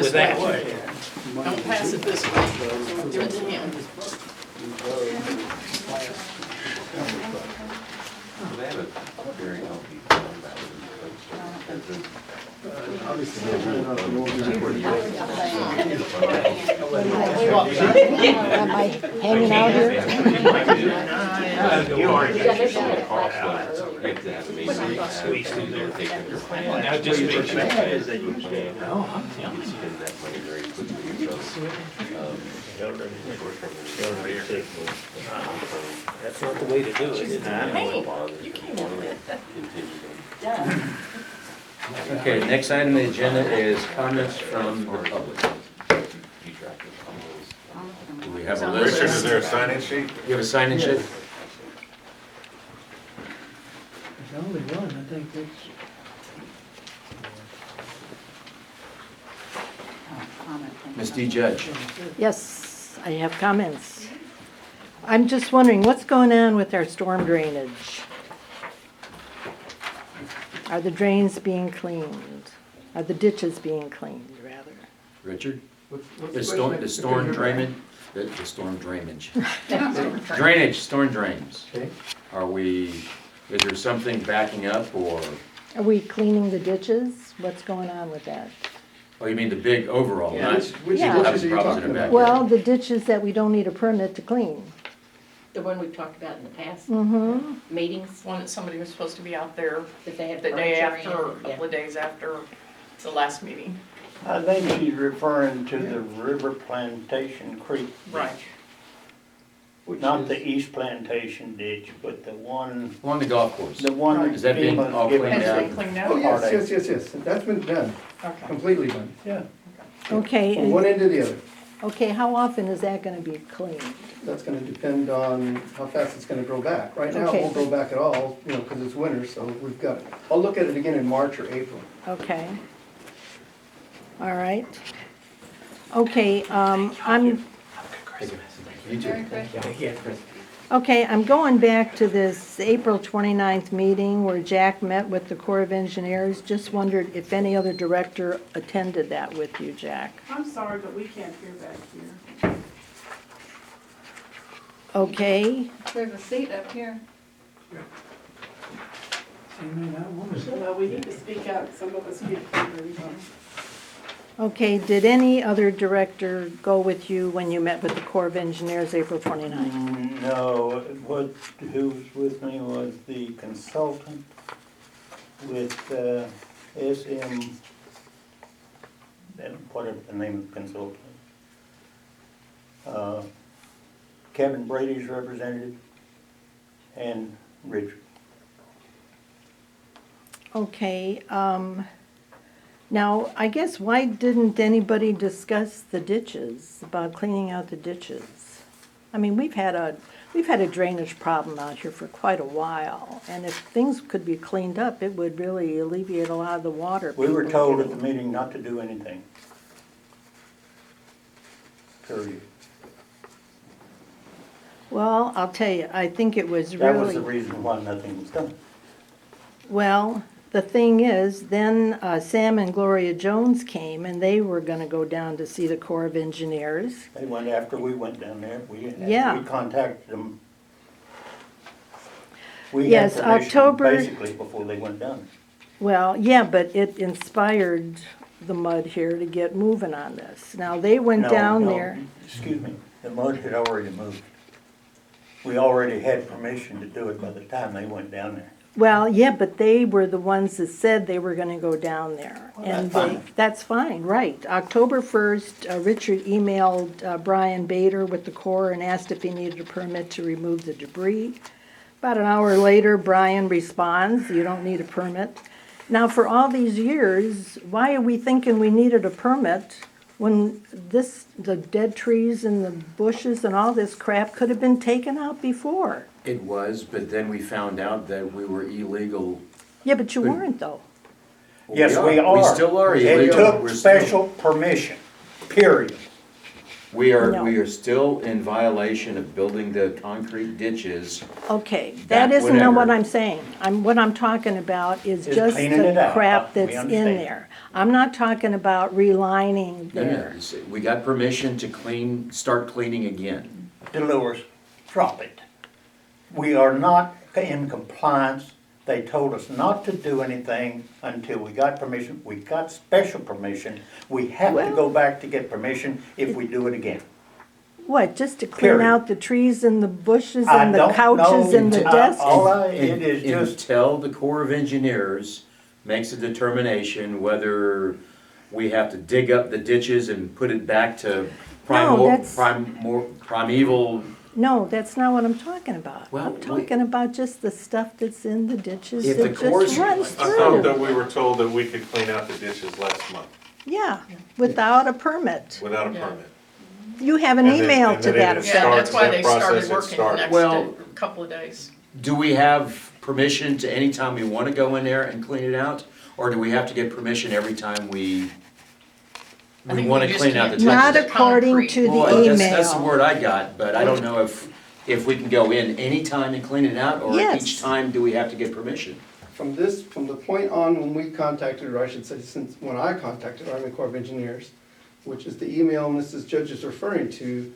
this that way. way. Don't pass it this way. Give it to him. They have a very healthy Am I hanging out here? You already got your You have to have a meeting. Now just make sure. You can spend that money very quickly. That's not the way to do it. Hey, you came in with it. Done. Okay, next item on the agenda is comments from the public. Do we have a list? Richard, is there a sign-in sheet? You have a sign-in sheet? There's only one, I think that's. Ms. D. Judge? Yes, I have comments. I'm just wondering, what's going on with our storm drainage? Are the drains being cleaned? Are the ditches being cleaned, rather? Richard? The storm drainage, the storm drainage. Drainage, storm drains. Okay. Is there something backing up or, Are we cleaning the ditches? What's going on with that? oh, you mean the big overall? not- Which Yeah. ditches are you Problems in talking the about? back. Well, the ditches that we don't need a permit to clean. The one we've talked about in the past, Mm-hmm. meetings, One that somebody was supposed to be out there that they have the day furniture after, or a in, yeah. couple of days after the last meeting. I think she's referring to the River Plantation Creek. Right. Which Not is- the East Plantation ditch, but the one Along the golf course. that Is that being all FEMA's given cleaned Has out? it been cleaned Oh, out? yes, that's been done, Okay. completely done, Yeah, from Okay, one end to the other. okay, how often is that gonna be cleaned? That's gonna depend on how fast it's gonna grow back. Right now, it Okay. won't grow back at all, you know, because it's winter, so we've got, I'll look at it again in March or April. Okay. All right. Okay, You too. Okay, I'm going back to this April 29th meeting where Jack met with the Corps of Engineers. Just wondered if any other director attended that with you, Jack. I'm sorry, but we can't hear back here. Okay, There's a seat up here. Well, we need to speak up, some of us can't hear very well. okay, did any other director go with you when you met with the Corps of Engineers April 29th? no, who was with me was the consultant with SM, whatever the name of the consultant. Kevin Brady's representative and Richard. Okay, now, I guess why didn't anybody discuss the ditches, about cleaning out the ditches? I mean, we've had a drainage problem out here for quite a while, and if things could be cleaned up, it would really alleviate a lot of the water. We were people told at getting- the meeting not to do anything. Period. Well, I'll tell you, I think it was That was the really, reason why nothing was done. well, the thing is, then Sam and Gloria Jones came, and they were gonna go down to see the Corps of Engineers. They went after we went down there. Yeah. We contacted them. We had Yes, permission October- basically before they went down. Well, yeah, but it inspired the mud here to get moving on this. Now, they went No, down no, there. Excuse me, the mud had already moved. We already had permission to do it by the time they went down there. Well, yeah, but they were the ones that said they were gonna go down there. Well, And that's fine. that's fine, right. October 1st, Richard emailed Brian Bader with the Corps and asked if he needed a permit to remove the debris. About an hour later, Brian responds, you don't need a permit. Now, for all these years, why are we thinking we needed a permit when the dead trees and the bushes and all this crap could have been taken out before? It was, but then we found out that we were illegal. Yeah, but you weren't though. Yes, we are. We still are It illegal. took We're still- special permission, period. We are, No. we are still in violation of building the concrete ditches. Okay, Back that isn't what whenever. I'm saying. What I'm talking about is Is just cleaning it the out. crap We that's in understand. there. I'm not talking about relining No, no, there. we got permission to start cleaning again. Delores, drop it. We are not in compliance. They told us not to do anything until we got permission. We got special permission. We have to Well- go back to get permission if we do it again. What, just to clean Period. out the trees and the bushes I and the don't couches know. and the I- desks? it is just, Until the Corps of Engineers makes a determination whether we have to dig up the ditches and put it back to that's- primeval. No, that's not what I'm talking about. Well, I'm talking about just the stuff that's in the ditches If the that Corps- just runs I thought that through. we were told that we could clean out the ditches last month Yeah, without a permit. without a Yeah. permit. You have an And then- email and to then that it Yeah, effect. that's why That they process started had working the started. next Well- couple of days. Do we have permission to anytime we want to go in there and clean it out? Or do we have to get permission every time we I think want to just clean out the can't ditches? Not touch according concrete. to the Well, that's the email. word I got, but I don't know if we can go in anytime and clean it out, or Yes. each time do we have to get permission? From the point on when we contacted, or I should say, since when I contacted Army Corps of Engineers, which is the email Mrs. Judge is referring to,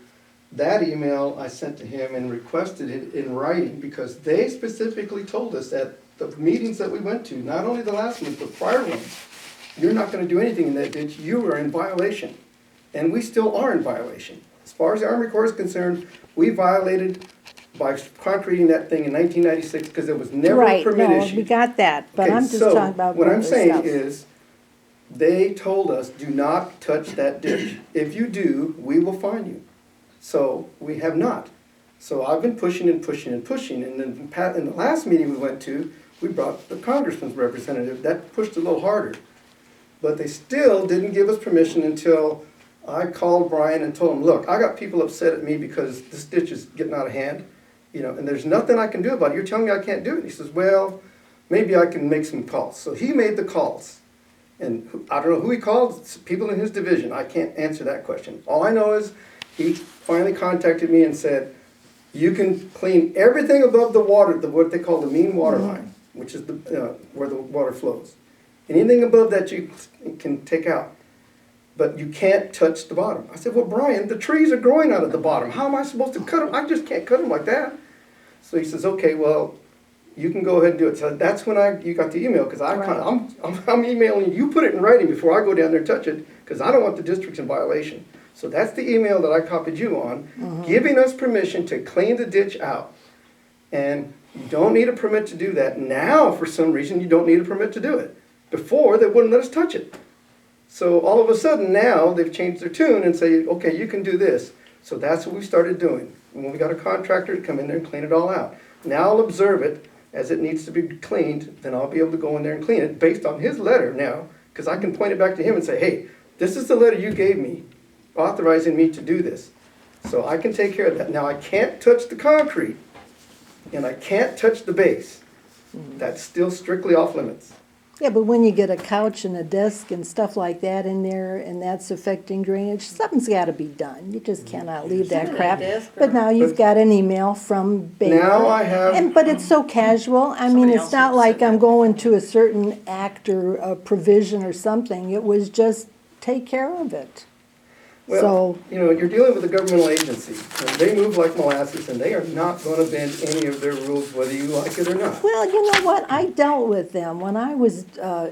that email I sent to him and requested it in writing, because they specifically told us at the meetings that we went to, not only the last month, but prior ones, you're not gonna do anything in that ditch, you are in violation. And we still are in violation. As far as the Army Corps is concerned, we violated by concreting that thing in 1996, because there was never a Right, permit no, issued. we got that, but Okay, I'm just so talking about what I'm other saying stuff. is, they told us, do not touch that ditch. If you do, we will fine you. So, we have not. So I've been pushing and pushing and pushing, and then in the last meeting we went to, we brought the congressman's representative, that pushed a little harder. But they still didn't give us permission until I called Brian and told him, look, I got people upset at me because this ditch is getting out of hand, you know, and there's nothing I can do about it. You're telling me I can't do it. He says, well, maybe I can make some calls. So he made the calls. And I don't know who he called, it's people in his division. I can't answer that question. All I know is he finally contacted me and said, you can clean everything above the water, what they call the mean water line, which is where the water flows. Anything above that you can take out, but you can't touch the bottom. I said, well, Brian, the trees are growing out of the bottom. How am I supposed to cut them? I just can't cut them like that. So he says, okay, well, you can go ahead and do it. So that's when you got the email, because I'm emailing you. Put it in writing before I go down there and touch it, because I don't want the districts in violation. So that's the email that I copied you on, giving us permission to clean the ditch out. And you don't need a permit to do that. Now, for some reason, you don't need a permit to do it. Before, they wouldn't let us touch it. So all of a sudden now, they've changed their tune and say, okay, you can do this. So that's what we started doing. And when we got a contractor to come in there and clean it all out. Now I'll observe it as it needs to be cleaned, then I'll be able to go in there and clean it based on his letter now, because I can point it back to him and say, hey, this is the letter you gave me authorizing me to do this. So I can take care of that. Now I can't touch the concrete and I can't touch the base. That's still strictly off limits. Yeah, but when you get a couch and a desk and stuff like that in there, and that's affecting drainage, something's gotta be done. You just cannot leave that crap. But now you've got an email from Baker. Now I have. But it's so casual, I mean, Somebody it's else not had like said I'm that. going to a certain act or a provision or something, it was just take care of it. Well, So, you know, you're dealing with a governmental agency, and they move like molasses, and they are not gonna bend any of their rules, whether you like it or not. well, you know what, I dealt with them when I was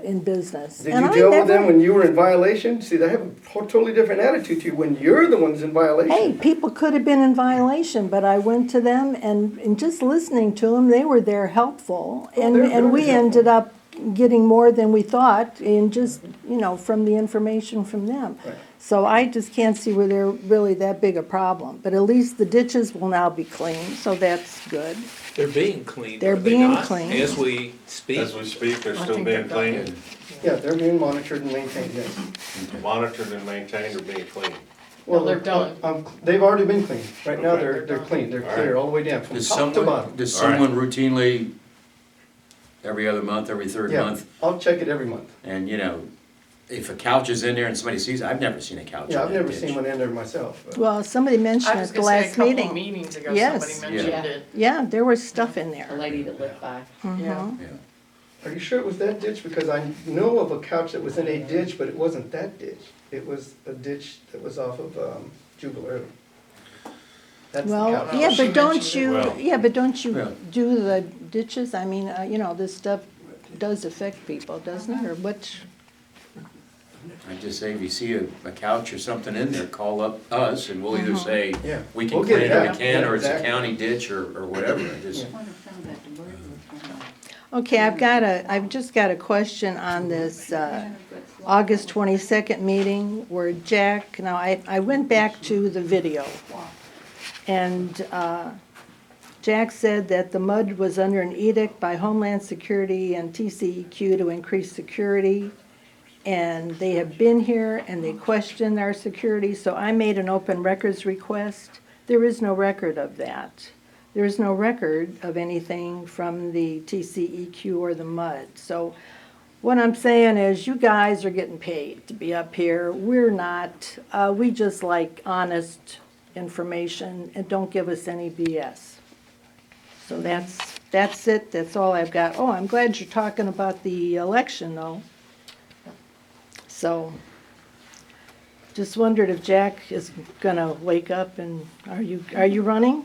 in business. Did and you I deal with never- them when you were in violation? See, they have a totally different attitude to you when you're the ones in Hey, violation. people could have been in violation, but I went to them and just listening to them, they were there helpful. Oh, And, they're and we very helpful. ended up getting more than we thought in just, you know, from the information from them. Right. So I just can't see where they're really that big a problem. But at least the ditches will now be clean, so that's good. They're being cleaned, They're are they being not? cleaned. As we speak. As we speak, they're I still think being they're done. cleaned, Yeah, they're being monitored and maintained, yes. monitored and maintained or being cleaned. Well, they're done. They've already been cleaned. Right now, Okay. they're clean. They're All clear right. all the way down, from Does top to someone, bottom. does All right. someone routinely, every other month, every third Yeah, month, I'll check it every month. and you know, if a couch is in there and somebody sees, I've never seen a couch in Yeah, I've that never ditch. seen one in there myself. but- Well, somebody mentioned I was at the gonna say, a last couple of meeting. meetings ago, Yes. somebody mentioned Yeah. it. Yeah, there was stuff in A there. lady that lived by. Yeah. Yeah. Are you sure it was that ditch? Because I know of a couch that was in a ditch, but it wasn't that ditch. It was a ditch that was off of Jubilee. That's the Well, couch. yeah, She but don't mentioned you, Well- yeah, but don't you Yeah. do the ditches? I mean, you know, this stuff does affect people, doesn't it? Or what? I just say, if you see a couch or something in there, call up us and we'll either say, Yeah. we can We'll get clean it it or we out. can, Yeah, or it's a exactly. county ditch or whatever. I just, Okay, I've just got a question on this August 22nd meeting where Jack, now I went back to the video. And Jack said that the MUD was under an edict by Homeland Security and TCEQ to increase security. And they have been here and they questioned our security, so I made an open records request. There is no record of that. There is no record of anything from the TCEQ or the MUD. So what I'm saying is you guys are getting paid to be up here. We're not. We just like honest information and don't give us any BS. So that's it. That's all I've got. Oh, I'm glad you're talking about the election though. So, just wondered if Jack is gonna wake up and, are you running?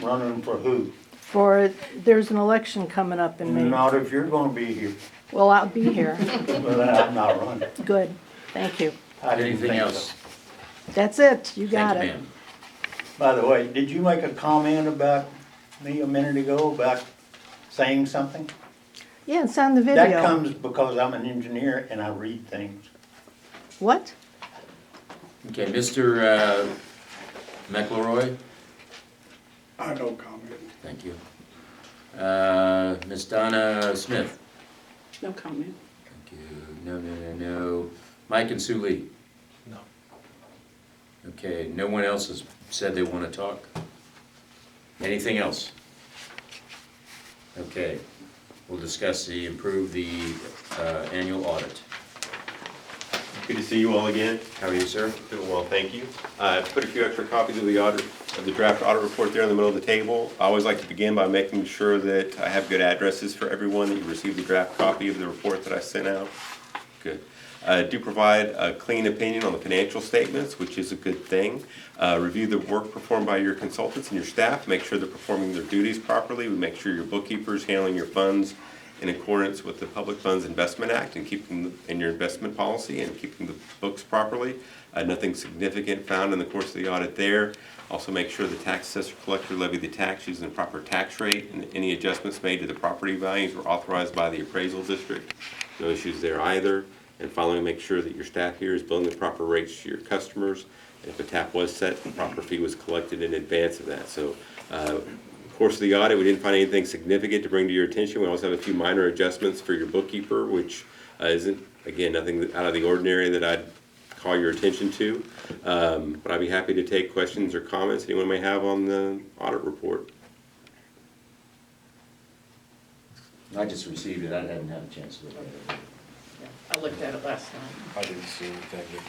Running for who? There's an election coming up in May. Not if you're gonna be here. Well, I'll be here. Well, I'm not running. Good, thank you. I didn't anything think else? so. That's it, you got Thank you, it. ma'am. By the way, did you make a comment about me a minute ago about saying something? Yeah, it's on the That video. comes because I'm an engineer and I read things. What? Okay, Mr. McElroy, I don't comment. thank you. Ms. Donna Smith, No comment. thank you. No. Mike and Sue Lee. No. Okay, no one else has said they want to talk? Anything else? Okay, we'll discuss improve the annual audit. Good to see you all again. How are you, sir? Doing well, thank you. I put a few extra copies of the draft audit report there in the middle of the table. I always like to begin by making sure that I have good addresses for everyone, that you received the draft copy of the report that I sent out. Good. I do provide a clean opinion on the financial statements, which is a good thing. Review the work performed by your consultants and your staff. Make sure they're performing their duties properly. We make sure your bookkeeper's handling your funds in accordance with the Public Funds Investment Act and keeping them in your investment policy and keeping the books properly. Nothing significant found in the course of the audit there. Also make sure the tax assessor collector levied the tax using the proper tax rate, and any adjustments made to the property values were authorized by the appraisal district. No issues there either. And finally, make sure that your staff here is billing the proper rates to your customers. And if a tap was set, the proper fee was collected in advance of that. So, course of the audit, we didn't find anything significant to bring to your attention. We also have a few minor adjustments for your bookkeeper, which isn't, again, nothing out of the ordinary that I'd call your attention to. But I'd be happy to take questions or comments anyone may have on the audit report. I just received it, I hadn't had a chance to look at it. I looked at it last night. I didn't see anything.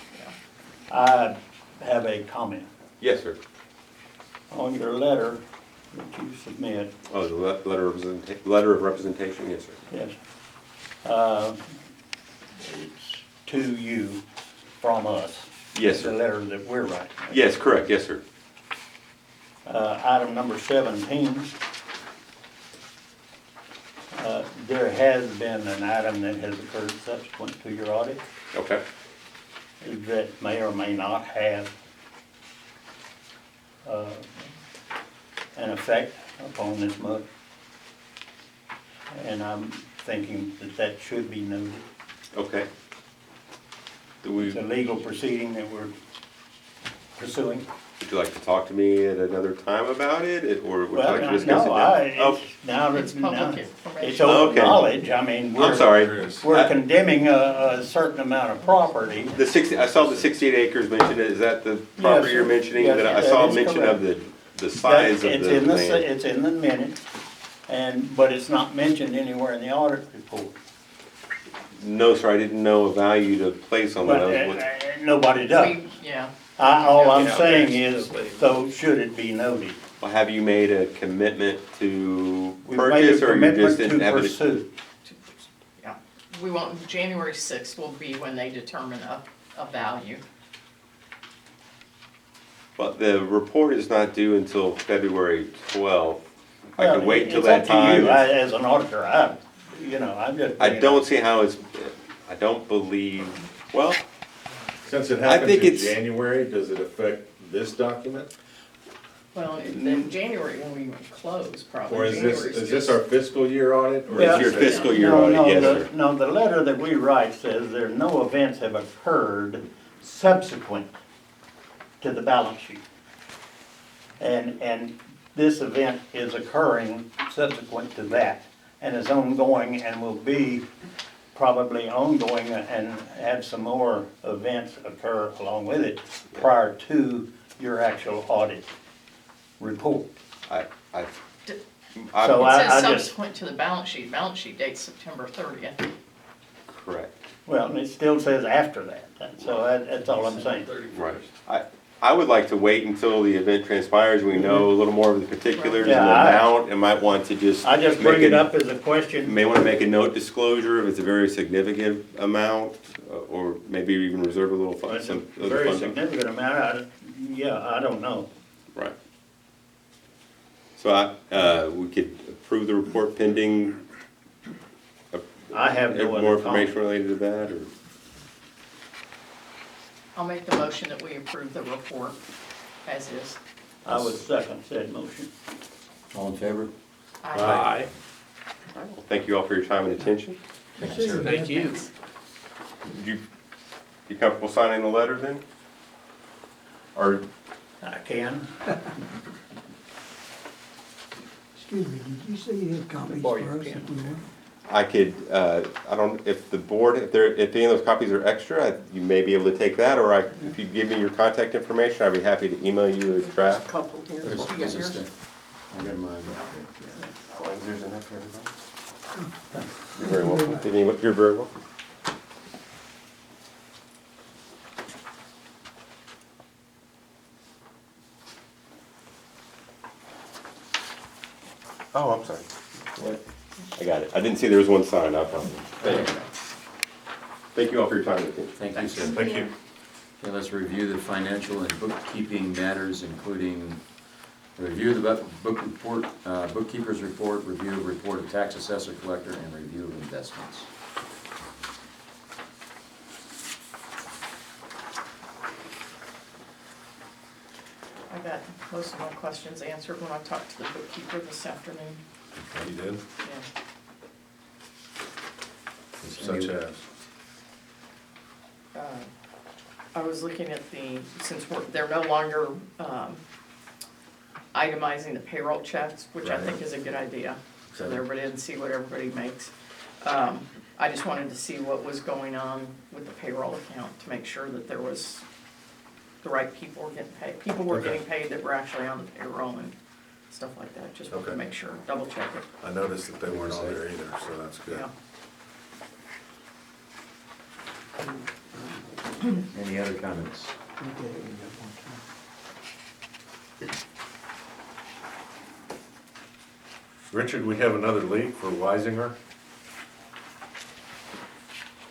I have a comment Yes, sir. on your letter that you submit. Oh, the letter of representation, yes, sir. Yes. It's to you from us. Yes, The sir. letter that we're writing. Yes, correct, yes, sir. Item number 17. There has been an item that has occurred subsequent to your audit Okay. that may or may not have an effect upon this month. And I'm thinking that that should be noted. Okay. Do we, It's a legal proceeding that we're pursuing. would you like to talk to me at another time about it, or would you Well, like to discuss it no, now? it's now It's that, public now, information. it's open Okay. knowledge, I mean, I'm sorry. we're condemning a certain amount of property. The 60, I saw the 68 acres mentioned. Is that the property Yes, you're sir. mentioning? Yes, That I that saw is mention correct. of the size of It's the in the, land. it's in the minutes, but it's not mentioned anywhere in the audit report. No, sir, I didn't know a value to place on that. But I was what- nobody does. Yeah, All I'm Yeah, saying there's is, nobody. so should it be noted? Well, have you made a commitment to We've made purchase, a or you just commitment didn't to have it? pursue. Yeah, we want, January 6th will be when they determine a value. But the report is not due until February 12th. I Well, can wait until it's that up to you. time. As an auditor, I'm just. I don't see how it's, I don't believe, well, Since it I happens think in it's- January, does it affect this document? Well, in January when we close, probably. Or is this, January's is this just- our fiscal year audit? or Yeah. is your this- fiscal year No, audit, yes, sir. No, the letter that we write says there no events have occurred subsequent to the balance sheet. And this event is occurring subsequent to that, and is ongoing and will be probably ongoing and have some more events occur along with it prior to your actual audit report. I, So It I says just, subsequent to the balance sheet date's September 30th. correct. well, and it still says after that, so that's all I'm saying. Right. I would like to wait until the event transpires, we know a little more of the particulars and the Yeah, I- amount, and might want to just. I just make bring it up as a question. May want to make a note disclosure if it's a very significant amount, or maybe even reserve a little fund, It's a some other very fund. significant amount, I don't know. Right. So we could approve the report pending I have no more other information comment. related to that, or? I'll make the motion that we approve the report as is. I would second said motion. All in favor? Aye. Well, thank you all for your time and attention. Thank you, sir. Thank you. You comfortable signing the letter then? Or, I can. Excuse me, did you say you had copies Before you for us can. if we want? I could, I don't, if the board, if any of those copies are extra, you may be able to take that, or if you give me your contact information, I'd be happy to email you a draft. Couple here. You got yours? I got mine. There's enough for everybody. You're very welcome. You're very welcome. Oh, I'm sorry. What? I got it. I didn't see there was one sign. I apologize. Thank you. Thank you all for your time. Thank you, sir. Thank you. Okay, let's review the financial and bookkeeping matters, including review of the book report, bookkeeper's report, review of report of tax assessor collector, and review of investments. I got most of my questions answered when I talked to the bookkeeper this afternoon. You did? Yeah. Such as? I was looking at since they're no longer itemizing the payroll checks, which I think is a good idea, so that everybody can see what everybody makes. I just wanted to see what was going on with the payroll account to make sure that there was, the right people were getting paid. People were Okay. getting paid that were actually on the payroll and stuff like that, just wanted to Okay. make sure, double check it, I noticed that they weren't on there either, so that's good. yeah. Any other comments? Richard, we have another leak for Weisinger.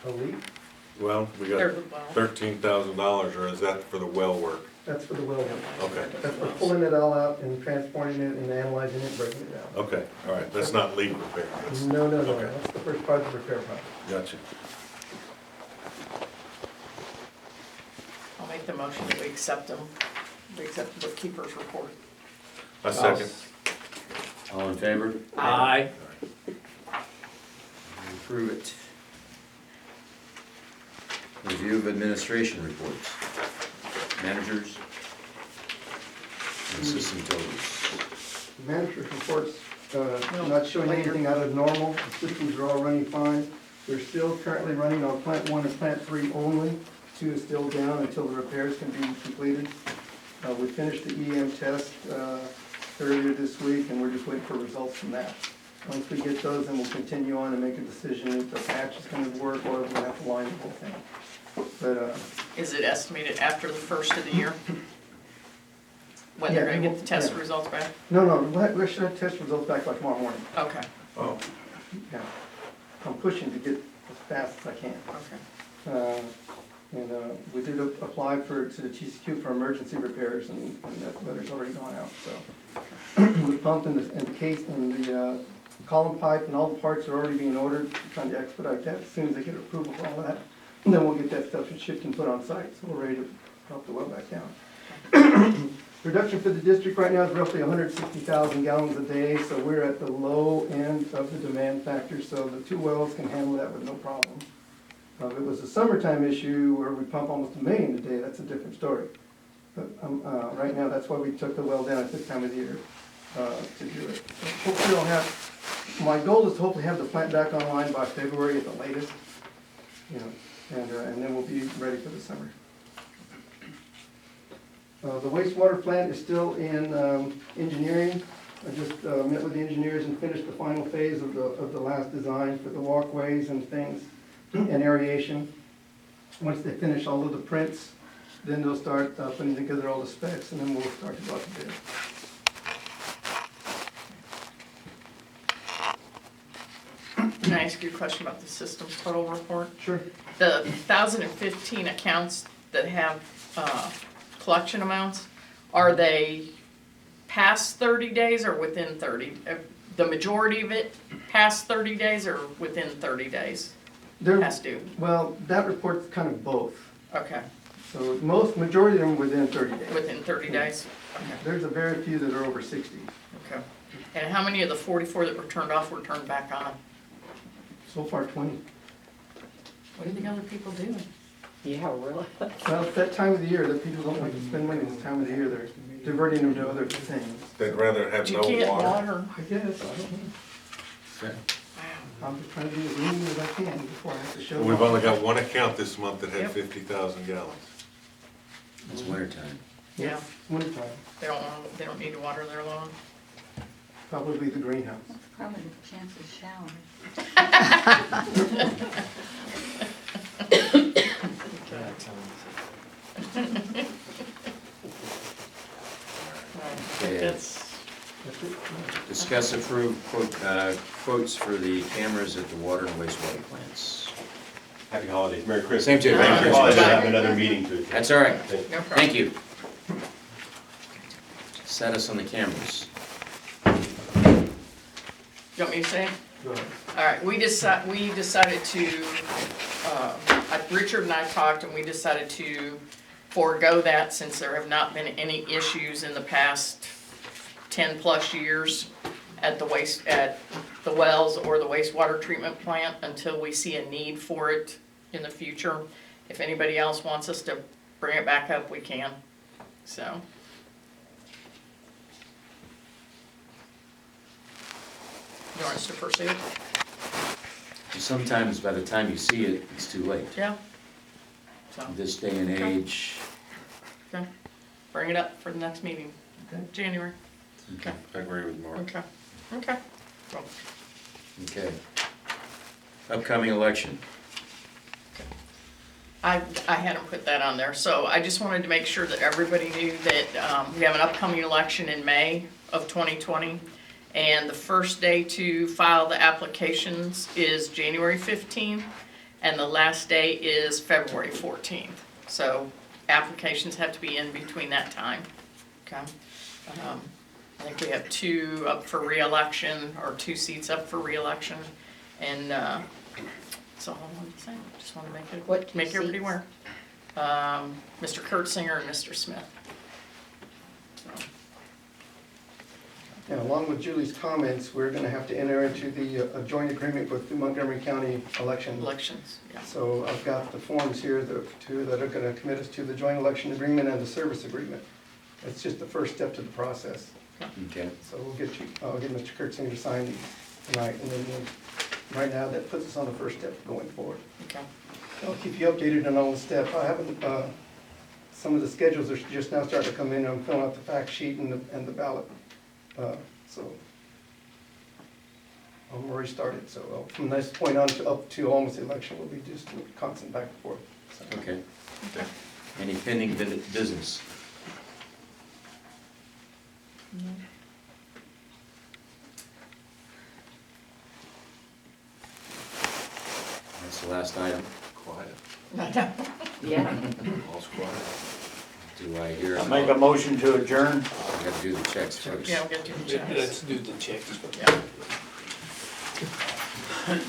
A leak? Well, we got There's a well. $13,000, or is that for the well work? That's for the well. Okay, That's for pulling it all out and transporting it and analyzing it and breaking it down. okay, all right, that's not leak repair, that's, No, Okay. that's the first part of the repair process. gotcha. I'll make the motion that we accept them, we accept the bookkeeper's report. A second. All in favor? Aye. Approve it. Review of administration reports. Managers. and Assistant totals. Manager's reports, not showing anything out of normal, the systems are all running fine. They're still currently running on plant 1 and plant 3 only. 2 is still down until the repairs can be completed. We finished the EM test earlier this week, and we're just waiting for results from that. Once we get those, then we'll continue on and make a decision if the patch is gonna work or if we'll have to line the whole thing. But, Is it estimated after the first of the year? when they're Yeah, gonna get the test yeah. results back? No, we should have test results back by tomorrow morning. Okay, Oh, Yeah. I'm pushing to get as fast as I can. okay. And we did apply to the TCQ for emergency repairs, and that letter's already gone out, so. The pump and the case and the column pipe and all the parts are already being ordered, trying to expedite that as soon as they get approval for all that. And then we'll get that stuff shipped and put on site, so we're ready to drop the well back down. Production for the district right now is roughly 160,000 gallons a day, so we're at the low end of the demand factor, so the 2 wells can handle that with no problem. If it was a summertime issue where we pump almost 1 million a day, that's a different story. But right now, that's why we took the well down at this time of the year to do it. So hopefully I'll have, my goal is to hopefully have the plant back online by February at the latest, you know, and then we'll be ready for the summer. The wastewater plant is still in engineering. I just met with the engineers and finished the final phase of the last design for the walkways and things and aeration. Once they finish all of the prints, then they'll start putting together all the specs, and then we'll start to go out to bid. Can I ask you a question about the systems total report? Sure. The 1,015 accounts that have collection amounts, are they past 30 days or within 30? The majority of it past 30 days or within 30 days past due? Well, that report's kind of both. Okay, So majority of them within 30 days. within 30 days? Okay, There's a very few that are over 60. okay. And how many of the 44 that were turned off were turned back on? So far, 20. What are the other people doing? Yeah, really? Well, it's that time of the year that people don't like to spend money this time of the year. They're diverting them to other things. they'd rather have But you no can't water. water. I guess, I don't know. Okay. I'm just trying to be as lean as I can before I have to show. We've off. only got one account this month that had Yep. 50,000 gallons. It's wintertime. Yeah, Wintertime, they don't need to water their lawn. probably the greenhouse. Probably the chance of showering. Okay. That's, That's it. Discuss approved quotes for the cameras at the water and wastewater plants. Happy holidays, Merry Christmas. Same to you. Merry Happy Christmas. holidays, I have another meeting to attend. That's all right. no problem. Thank you. Status on the cameras. You want me to say? Go ahead. All right, we decided to, Richard and I talked, and we decided to forego that since there have not been any issues in the past 10+ years at the wells or the wastewater treatment plant until we see a need for it in the future. If anybody else wants us to bring it back up, we can, so. You want us to pursue it? Sometimes by the time you see it, it's too late. Yeah. So, This day and age. okay, bring it up for the next meeting, Okay. January. Okay. I agree with Mark. Okay, okay. Cool. Okay. Upcoming election. I hadn't put that on there, so I just wanted to make sure that everybody knew that we have an upcoming election in May of 2020. And the first day to file the applications is January 15th, and the last day is February 14th. So applications have to be in between that time, okay? I think we have 2 up for reelection, or 2 seats up for reelection, and that's all I wanted to say. Just want to What 2 make everybody seats? aware. Mr. Kurtzinger and Mr. Smith. So, And along with Julie's comments, we're gonna have to enter into the joint agreement with the Montgomery County election. elections, yeah. So I've got the forms here, the 2 that are gonna commit us to the joint election agreement and the service agreement. It's just the first step to the process. Okay. So I'll get Mr. Kurtzinger to sign these tonight, and then right now, that puts us on the first step going forward. Okay. I'll keep you updated on all the steps. I haven't, some of the schedules are just now starting to come in. I'm filling out the fact sheet and the ballot. So I'm already started, so from this point on up to almost the election, will be just constant back and forth. So, Okay. Okay. Any pending business? That's the last item. Quiet, Yeah. all's quiet. Do I hear? I make a motion to adjourn. I gotta do the checks first. Yeah, we'll get you the checks. Let's do the checks. Yeah.